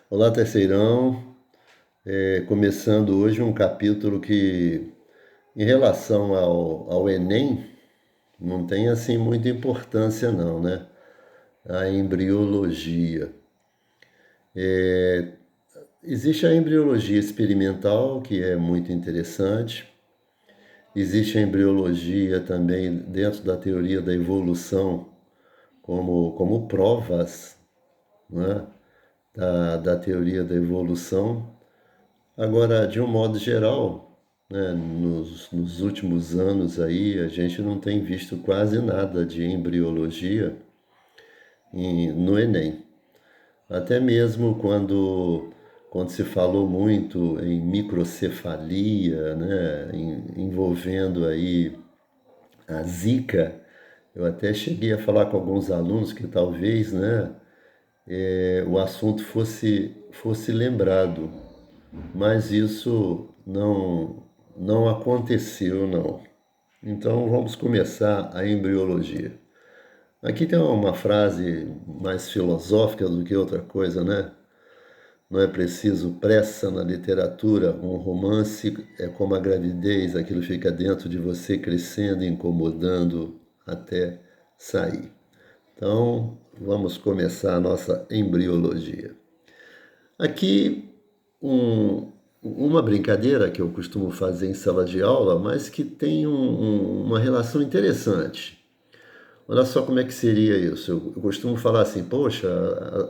Olá, terceirão. Começando hoje um capítulo que, em relação ao Enem, não tem assim muita importância não, né? A embriologia. Existe a embriologia experimental, que é muito interessante. Existe a embriologia também dentro da teoria da evolução, como provas, né? Da teoria da evolução. Agora, de um modo geral, né, nos últimos anos aí, a gente não tem visto quase nada de embriologia no Enem. Até mesmo quando se falou muito em microcefalia, né, envolvendo aí a Zika, eu até cheguei a falar com alguns alunos que talvez, né, o assunto fosse lembrado, mas isso não aconteceu, não. Então vamos começar a embriologia. Aqui tem uma frase mais filosófica do que outra coisa, né? Não é preciso pressa na literatura, um romance é como a gravidez, aquilo fica dentro de você crescendo, incomodando até sair. Então, vamos começar a nossa embriologia. Aqui uma brincadeira que eu costumo fazer em sala de aula, mas que tem uma relação interessante. Olha só como é que seria isso. Eu costumo falar assim, poxa,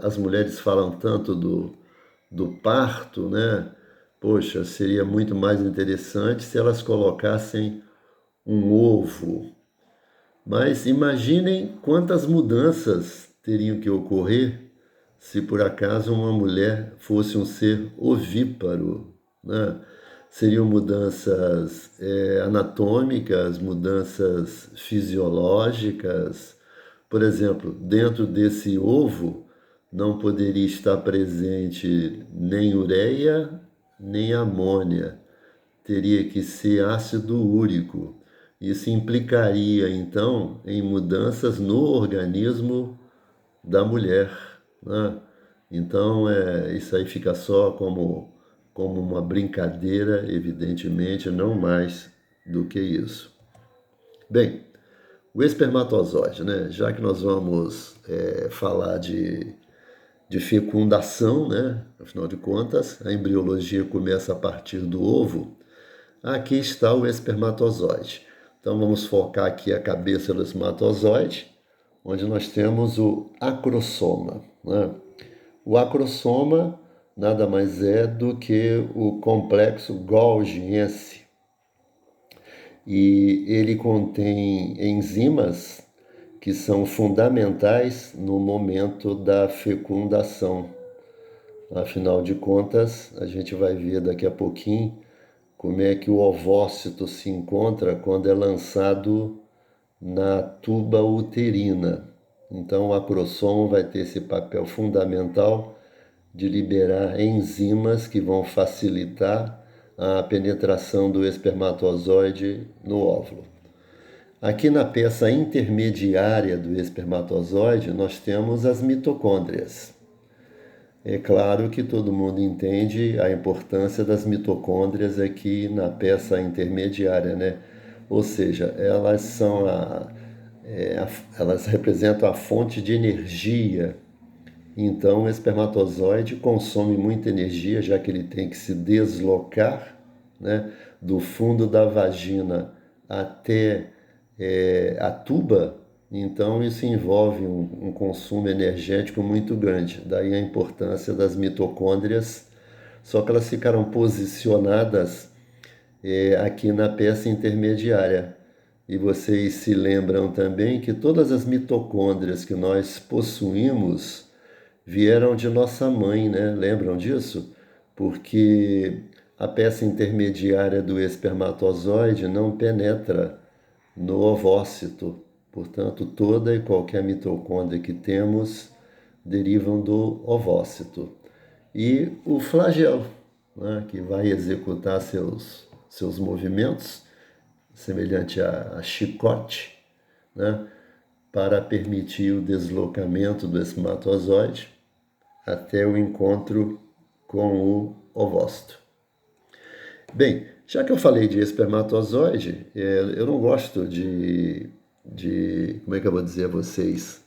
as mulheres falam tanto do parto, né? Poxa, seria muito mais interessante se elas colocassem um ovo. Mas imaginem quantas mudanças teriam que ocorrer se por acaso uma mulher fosse um ser ovíparo, né? Seriam mudanças anatômicas, mudanças fisiológicas. Por exemplo, dentro desse ovo não poderia estar presente nem ureia, nem amônia. Teria que ser ácido úrico. Isso implicaria, então, em mudanças no organismo da mulher, né? Então, isso aí fica só como uma brincadeira, evidentemente, não mais do que isso. Bem, o espermatozoide, né? Já que nós vamos falar de fecundação, né? Afinal de contas, a embriologia começa a partir do ovo. Aqui está o espermatozoide. Então vamos focar aqui a cabeça do espermatozoide, onde nós temos o acrossoma, né? O acrossoma nada mais é do que o complexo golgiense. E ele contém enzimas que são fundamentais no momento da fecundação. Afinal de contas, a gente vai ver daqui a pouquinho como é que o ovócito se encontra quando é lançado na tuba uterina. Então, o acrossomo vai ter esse papel fundamental de liberar enzimas que vão facilitar a penetração do espermatozoide no óvulo. Aqui na peça intermediária do espermatozoide, nós temos as mitocôndrias. É claro que todo mundo entende a importância das mitocôndrias aqui na peça intermediária, né? Ou seja, elas são elas representam a fonte de energia. Então, o espermatozoide consome muita energia, já que ele tem que se deslocar, né, do fundo da vagina até a tuba. Então, isso envolve um consumo energético muito grande. Daí a importância das mitocôndrias, só que elas ficaram posicionadas aqui na peça intermediária. E vocês se lembram também que todas as mitocôndrias que nós possuímos vieram de nossa mãe, né? Lembram disso? Porque a peça intermediária do espermatozoide não penetra no ovócito. Portanto, toda e qualquer mitocôndria que temos derivam do ovócito. E o flagelo, né, que vai executar seus movimentos, semelhante a chicote, né, para permitir o deslocamento do espermatozoide até o encontro com o ovócito. Bem, já que eu falei de espermatozoide, eu não gosto como é que eu vou dizer a vocês,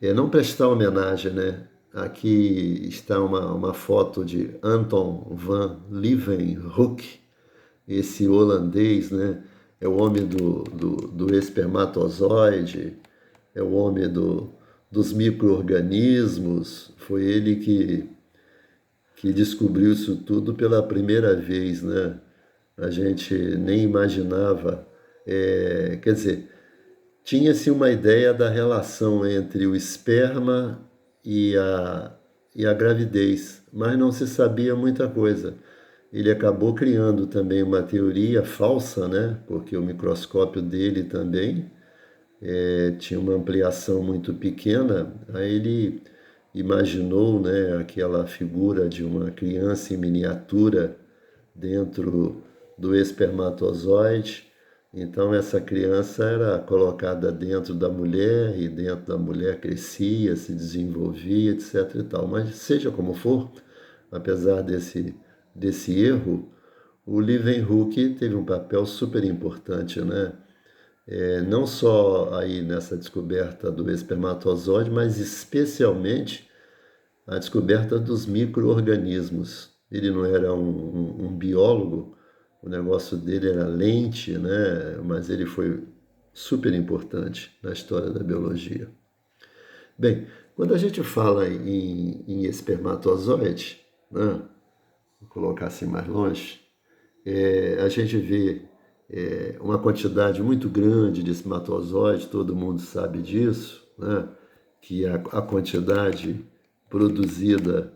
não prestar homenagem, né? Aqui está uma foto de Anton van Leeuwenhoek, esse holandês, né? É o homem do espermatozoide, é o homem dos micro-organismos, foi ele que descobriu isso tudo pela primeira vez, né? A gente nem imaginava, quer dizer, tinha-se uma ideia da relação entre o esperma e a gravidez, mas não se sabia muita coisa. Ele acabou criando também uma teoria falsa, né? Porque o microscópio dele também tinha uma ampliação muito pequena. Aí ele imaginou, né, aquela figura de uma criança em miniatura dentro do espermatozoide. Então essa criança era colocada dentro da mulher e dentro da mulher crescia, se desenvolvia, etc. e tal. Mas seja como for, apesar desse erro, o Leeuwenhoek teve um papel super importante, né? Não só aí nessa descoberta do espermatozoide, mas especialmente a descoberta dos micro-organismos. Ele não era um biólogo, o negócio dele era lente, né? Mas ele foi super importante na história da biologia. Bem, quando a gente fala em espermatozoide, né? Vou colocar assim mais longe, a gente vê uma quantidade muito grande de espermatozoides, todo mundo sabe disso, né? Que a quantidade produzida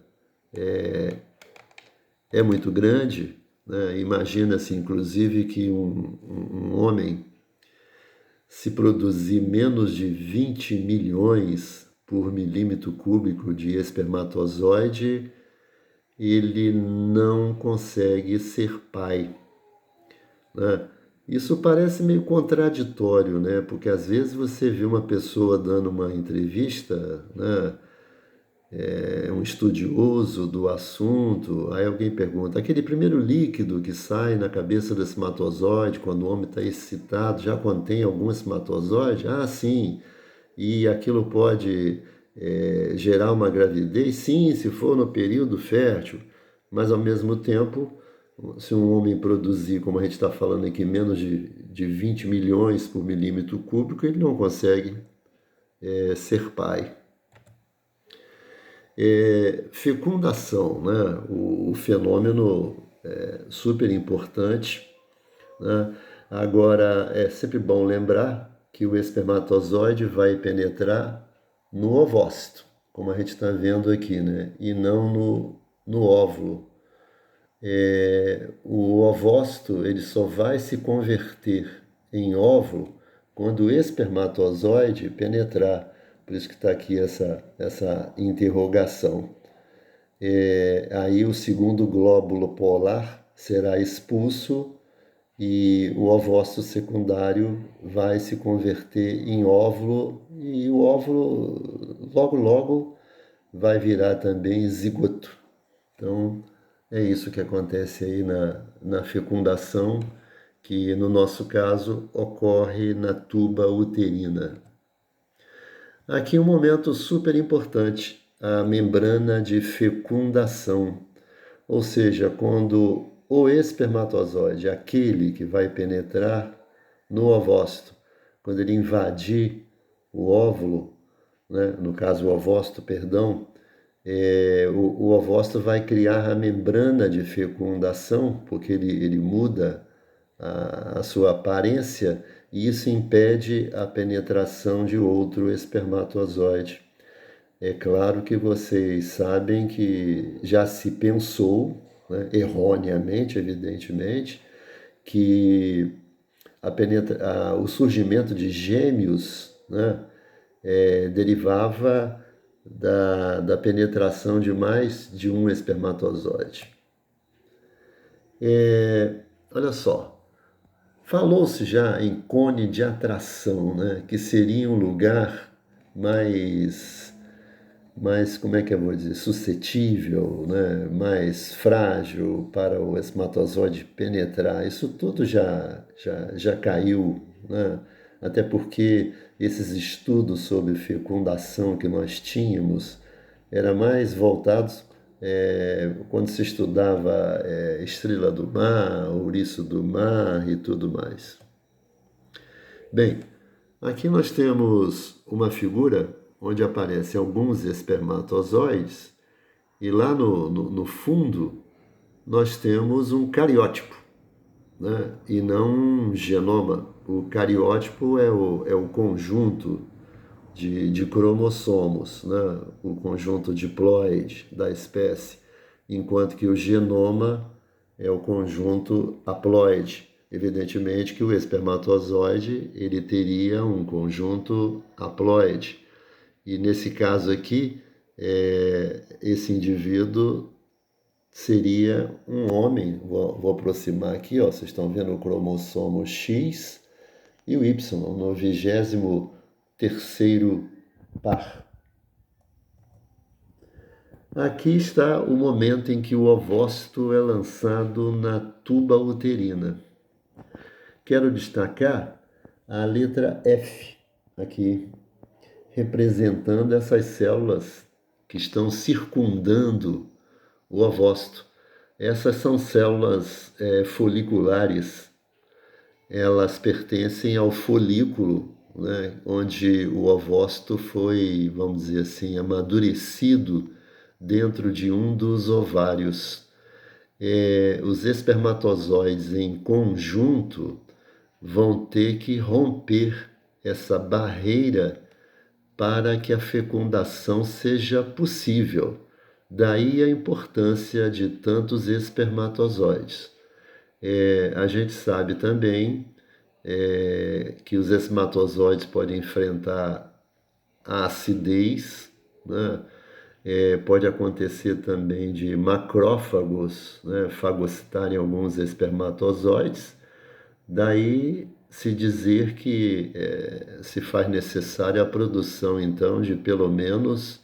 é muito grande, né? Imagina-se, inclusive, que um homem, se produzir menos de 20 milhões por milímetro cúbico de espermatozoide, ele não consegue ser pai, né? Isso parece meio contraditório, né? Porque às vezes você vê uma pessoa dando uma entrevista, né? Um estudioso do assunto, aí alguém pergunta, aquele primeiro líquido que sai na cabeça do espermatozoide quando o homem está excitado, já contém algum espermatozoide? Ah, sim. E aquilo pode gerar uma gravidez? Sim, se for no período fértil. Mas ao mesmo tempo, se um homem produzir, como a gente está falando aqui, menos de 20 milhões por milímetro cúbico, ele não consegue ser pai. Fecundação, né? O fenômeno super importante, né? Agora, é sempre bom lembrar que o espermatozoide vai penetrar no ovócito, como a gente está vendo aqui, né? E não no óvulo. O ovócito ele só vai se converter em óvulo quando o espermatozoide penetrar. Por isso que está aqui essa interrogação. Aí o segundo glóbulo polar será expulso e o ovócito secundário vai se converter em óvulo e o óvulo logo logo vai virar também zigoto. Então é isso que acontece aí na fecundação, que no nosso caso ocorre na tuba uterina. Aqui um momento super importante, a membrana de fecundação, ou seja, quando o espermatozoide, aquele que vai penetrar no ovócito, quando ele invadir o óvulo, né, no caso o ovócito, perdão, o ovócito vai criar a membrana de fecundação, porque ele muda a sua aparência e isso impede a penetração de outro espermatozoide. É claro que vocês sabem que já se pensou, né, erroneamente, evidentemente, que o surgimento de gêmeos, né, derivava da penetração de mais de um espermatozoide. Olha só, falou-se já em cone de atração, né, que seria um lugar mais, como é que eu vou dizer, suscetível, né? Mais frágil para o espermatozoide penetrar. Isso tudo já caiu, né? Até porque esses estudos sobre fecundação que nós tínhamos eram mais voltados quando se estudava estrela do mar, ouriço do mar e tudo mais. Bem, aqui nós temos uma figura onde aparecem alguns espermatozoides e lá no fundo nós temos um cariótipo, né? E não um genoma. O cariótipo é o conjunto de cromossomos, né? O conjunto diploide da espécie, enquanto que o genoma é o conjunto haploide. Evidentemente que o espermatozoide ele teria um conjunto haploide. E nesse caso aqui, esse indivíduo seria um homem. Vou aproximar aqui, ó, vocês estão vendo o cromossomo X e o Y no 23º par. Aqui está o momento em que o ovócito é lançado na tuba uterina. Quero destacar a letra F aqui, representando essas células que estão circundando o ovócito. Essas são células foliculares. Elas pertencem ao folículo, né, onde o ovócito foi, vamos dizer assim, amadurecido dentro de um dos ovários. Os espermatozoides em conjunto vão ter que romper essa barreira para que a fecundação seja possível. Daí a importância de tantos espermatozoides. A gente sabe também que os espermatozoides podem enfrentar a acidez, né? Pode acontecer também de macrófagos, né, fagocitarem alguns espermatozoides. Daí se dizer que se faz necessária a produção, então, de pelo menos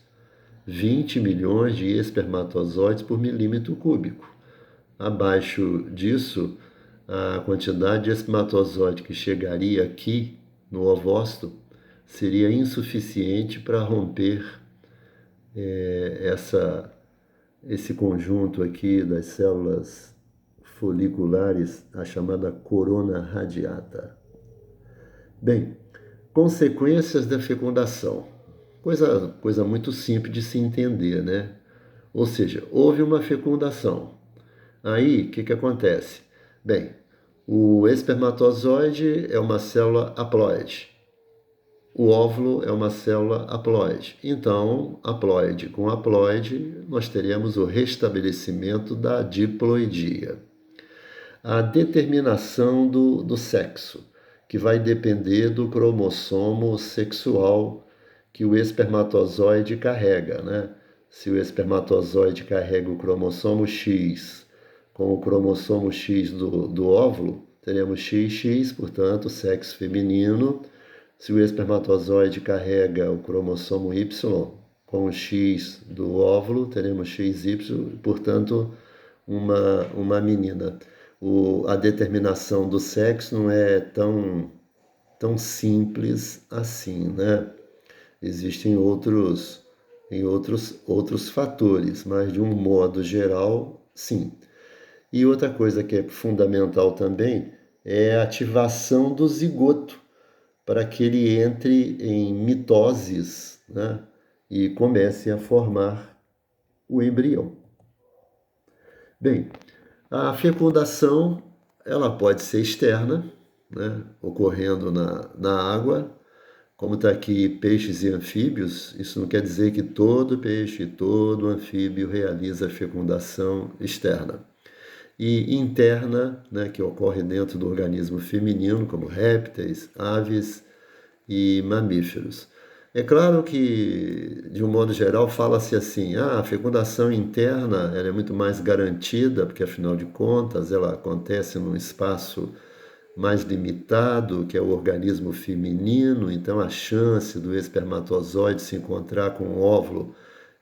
20 milhões de espermatozoides por milímetro cúbico. Abaixo disso, a quantidade de espermatozoide que chegaria aqui no ovócito seria insuficiente para romper esse conjunto aqui das células foliculares, a chamada corona radiata. Bem, consequências da fecundação. Coisa muito simples de se entender, né? Ou seja, houve uma fecundação. Aí, o que acontece? Bem, o espermatozoide é uma célula haploide. O óvulo é uma célula haploide. Então, haploide com haploide, nós teremos o restabelecimento da diploidia. A determinação do sexo, que vai depender do cromossomo sexual que o espermatozoide carrega, né? Se o espermatozoide carrega o cromossomo X com o cromossomo X do óvulo, teremos XX, portanto, sexo feminino. Se o espermatozoide carrega o cromossomo Y com o X do óvulo, teremos XY, portanto, uma menina. A determinação do sexo não é tão simples assim, né? Existem outros fatores, mas de um modo geral, sim. E outra coisa que é fundamental também é a ativação do zigoto, para que ele entre em mitoses, né, e comece a formar o embrião. Bem, a fecundação ela pode ser externa, né, ocorrendo na água, como está aqui peixes e anfíbios. Isso não quer dizer que todo peixe e todo anfíbio realiza a fecundação externa. E interna, né, que ocorre dentro do organismo feminino, como répteis, aves e mamíferos. É claro que, de um modo geral, fala-se assim, a fecundação interna ela é muito mais garantida, porque, afinal de contas, ela acontece num espaço mais limitado, que é o organismo feminino, então a chance do espermatozoide se encontrar com o óvulo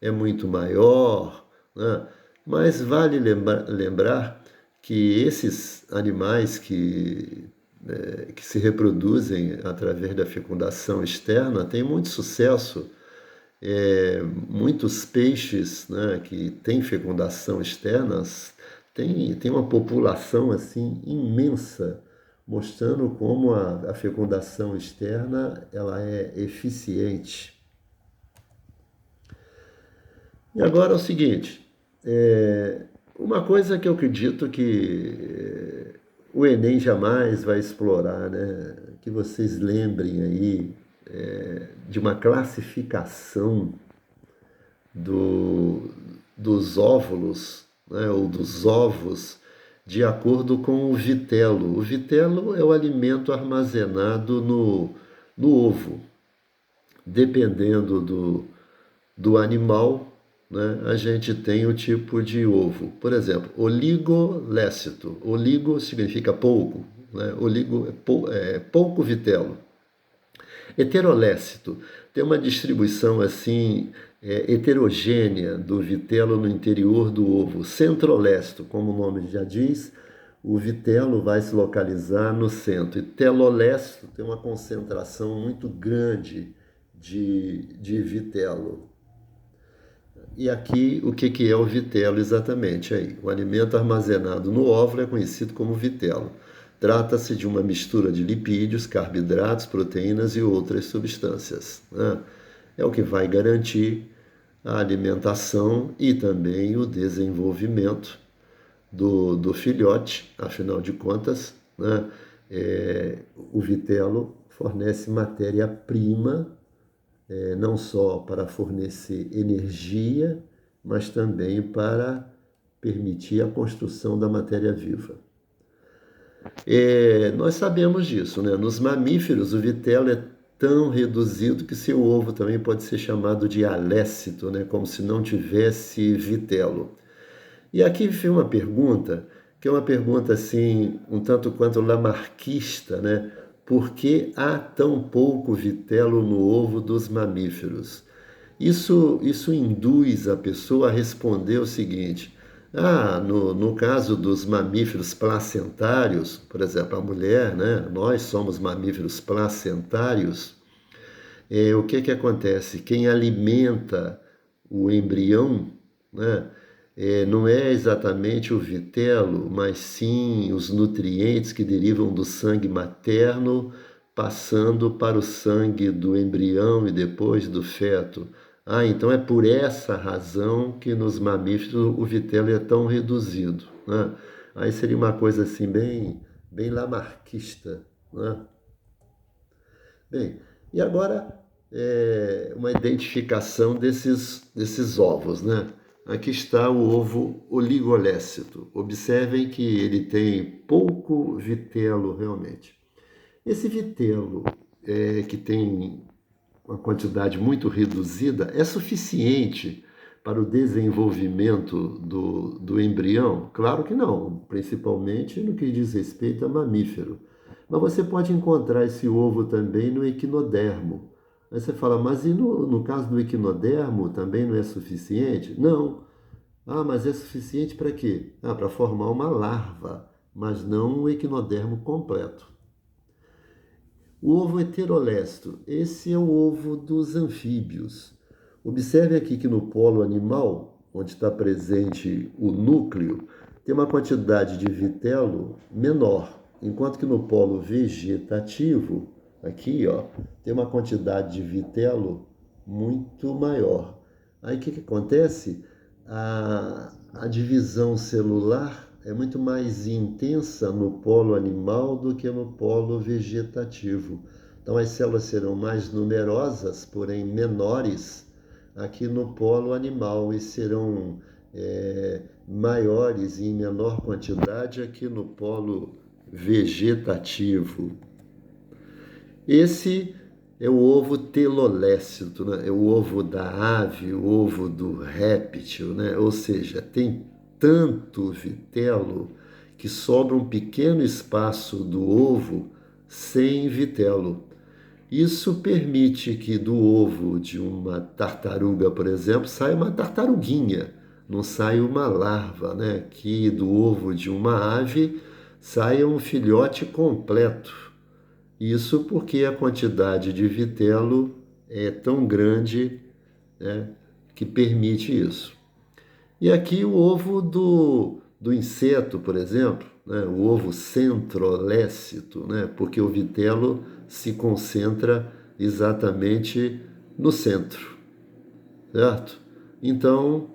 é muito maior, né? Mas vale lembrar que esses animais que se reproduzem através da fecundação externa têm muito sucesso. Muitos peixes, né, que têm fecundação externa tem uma população assim imensa, mostrando como a fecundação externa ela é eficiente. E agora é o seguinte, uma coisa que eu acredito que o Enem jamais vai explorar, né? Que vocês lembrem aí de uma classificação do, dos óvulos, né? Ou dos ovos, de acordo com o vitelo. O vitelo é o alimento armazenado no ovo. Dependendo do animal, né, a gente tem o tipo de ovo. Por exemplo, oligolécito. Oligo significa pouco, né? Oligo é pouco vitelo. Heterolécito tem uma distribuição assim heterogênea do vitelo no interior do ovo. Centrolécito, como o nome já diz, o vitelo vai se localizar no centro. E telolécito tem uma concentração muito grande de vitelo. E aqui, o que é o vitelo exatamente? Aí, o alimento armazenado no óvulo é conhecido como vitelo. Trata-se de uma mistura de lipídios, carboidratos, proteínas e outras substâncias, né? É o que vai garantir a alimentação e também o desenvolvimento do filhote. Afinal de contas, né? O vitelo fornece matéria-prima não só para fornecer energia, mas também para permitir a construção da matéria viva. Nós sabemos disso, né? Nos mamíferos, o vitelo é tão reduzido que seu ovo também pode ser chamado de alécito, né? Como se não tivesse vitelo. E aqui vem uma pergunta, que é uma pergunta assim, um tanto quanto lamarquista, né? Por que há tão pouco vitelo no ovo dos mamíferos? Isso induz a pessoa a responder o seguinte: no caso dos mamíferos placentários, por exemplo, a mulher, né? Nós somos mamíferos placentários. O que acontece? Quem alimenta o embrião, né? Não é exatamente o vitelo, mas sim os nutrientes que derivam do sangue materno, passando para o sangue do embrião e depois do feto. Então é por essa razão que nos mamíferos o vitelo é tão reduzido, né? Aí seria uma coisa assim bem lamarquista, né? Bem, e agora uma identificação desses ovos, né? Aqui está o ovo oligolécito. Observem que ele tem pouco vitelo realmente. Esse vitelo, que tem uma quantidade muito reduzida, é suficiente para o desenvolvimento do embrião? Claro que não, principalmente no que diz respeito a mamífero. Mas você pode encontrar esse ovo também no equinodermo. Aí você fala, mas e no caso do equinodermo também não é suficiente? Não. Mas é suficiente para quê? Para formar uma larva, mas não um equinodermo completo. O ovo heterolécito, esse é o ovo dos anfíbios. Observe aqui que no polo animal, onde está presente o núcleo, tem uma quantidade de vitelo menor, enquanto que no polo vegetativo, aqui, ó, tem uma quantidade de vitelo muito maior. Aí o que acontece? A divisão celular é muito mais intensa no polo animal do que no polo vegetativo. Então as células serão mais numerosas, porém menores, aqui no polo animal e serão maiores e em menor quantidade aqui no polo vegetativo. Esse é o ovo telolécito, né? É o ovo da ave, o ovo do réptil, né? Ou seja, tem tanto vitelo que sobra um pequeno espaço do ovo sem vitelo. Isso permite que do ovo de uma tartaruga, por exemplo, saia uma tartaruguinha, não saia uma larva, né? Que do ovo de uma ave saia um filhote completo. Isso porque a quantidade de vitelo é tão grande, né, que permite isso. E aqui o ovo do inseto, por exemplo, né, o ovo centrolécito, né, porque o vitelo se concentra exatamente no centro, certo? Então,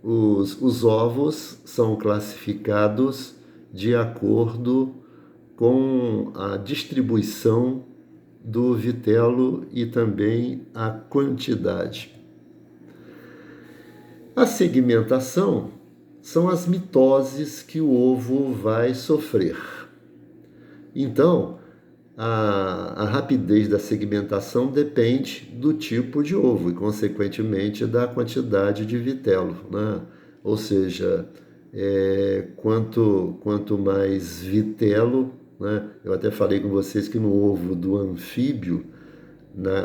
os ovos são classificados de acordo com a distribuição do vitelo e também a quantidade. A segmentação são as mitoses que o ovo vai sofrer. Então, a rapidez da segmentação depende do tipo de ovo e, consequentemente, da quantidade de vitelo, né? Ou seja, quanto mais vitelo, né? Eu até falei com vocês que no ovo do anfíbio,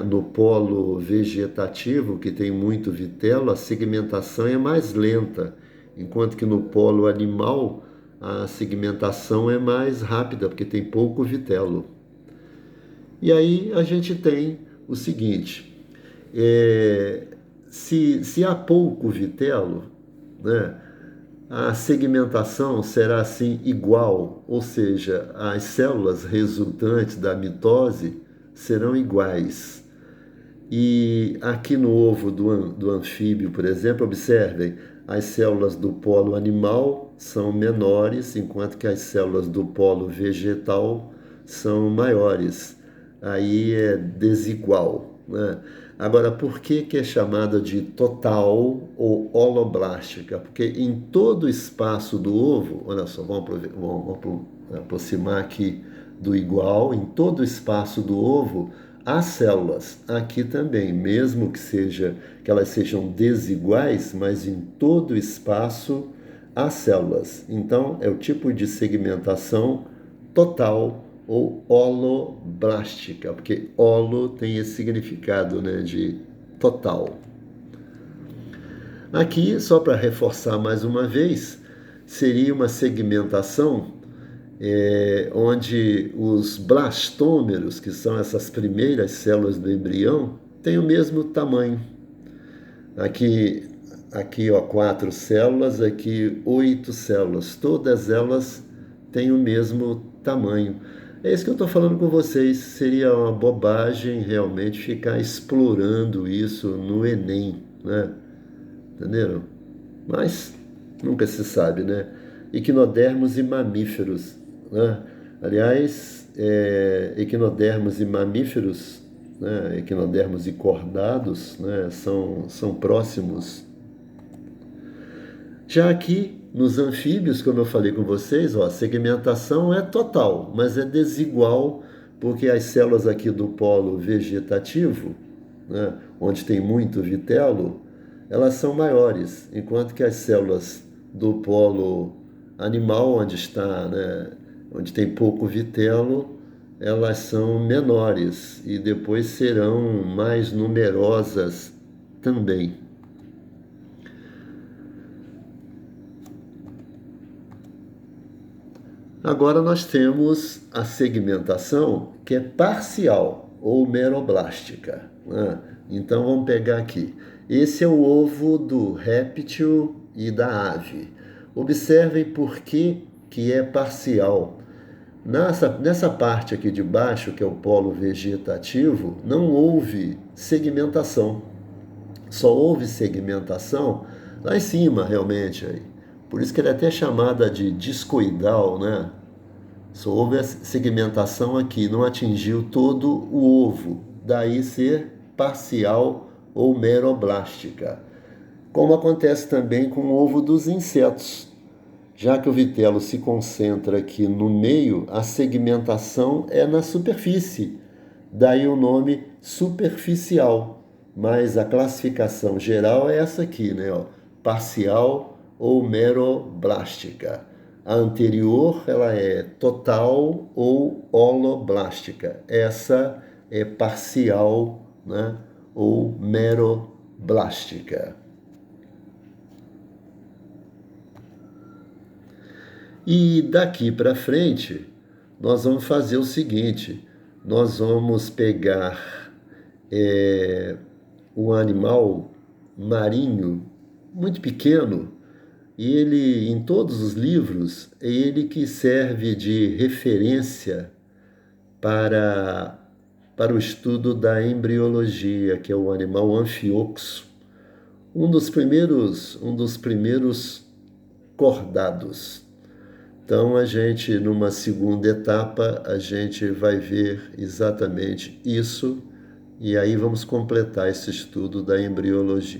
no polo vegetativo, que tem muito vitelo, a segmentação é mais lenta, enquanto que no polo animal a segmentação é mais rápida, porque tem pouco vitelo. E aí a gente tem o seguinte, se há pouco vitelo, né, a segmentação será assim igual, ou seja, as células resultantes da mitose serão iguais. E aqui no ovo do anfíbio, por exemplo, observem, as células do polo animal são menores, enquanto que as células do polo vegetal são maiores. Aí é desigual, né? Agora, por que é chamada de total ou holoblástica? Porque em todo o espaço do ovo, olha só, vamos aproximar aqui do igual, em todo o espaço do ovo, há células. Aqui também, mesmo que elas sejam desiguais, mas em todo o espaço há células. Então, é o tipo de segmentação total ou holoblástica, porque holo tem esse significado, né, de total. Aqui, só para reforçar mais uma vez, seria uma segmentação onde os blastômeros, que são essas primeiras células do embrião, têm o mesmo tamanho. Aqui ó, 4 células, aqui 8 células. Todas elas têm o mesmo tamanho. É isso que eu estou falando com vocês. Seria uma bobagem realmente ficar explorando isso no Enem, né? Entenderam? Mas nunca se sabe, né? Equinodermos e mamíferos, né? Aliás, equinodermos e mamíferos, né? Equinodermos e cordados, né? são próximos. Já aqui, nos anfíbios, como eu falei com vocês, ó, a segmentação é total, mas é desigual, porque as células aqui do polo vegetativo, né, onde tem muito vitelo, elas são maiores, enquanto que as células do polo animal, onde tem pouco vitelo, elas são menores e depois serão mais numerosas também. Agora nós temos a segmentação que é parcial ou meroblástica, né? Então vamos pegar aqui. Esse é o ovo do réptil e da ave. Observem por que é parcial. Nessa parte aqui de baixo, que é o polo vegetativo, não houve segmentação. Só houve segmentação lá em cima, realmente. Aí. Por isso que ele é até chamada de discoidal, né? Só houve a segmentação aqui, não atingiu todo o ovo. Daí ser parcial ou meroblástica. Como acontece também com o ovo dos insetos. Já que o vitelo se concentra aqui no meio, a segmentação é na superfície. Daí o nome superficial. Mas a classificação geral é essa aqui, né? Ó, parcial ou meroblástica. A anterior, ela é total ou holoblástica. Essa é parcial, né? Ou meroblástica. E daqui para frente, nós vamos fazer o seguinte: nós vamos pegar um animal marinho muito pequeno, e ele, em todos os livros, é ele que serve de referência para o estudo da embriologia, que é o animal anfioxo, um dos primeiros cordados. Então, a gente, numa segunda etapa, a gente vai ver exatamente isso, e aí vamos completar esse estudo da embriologia.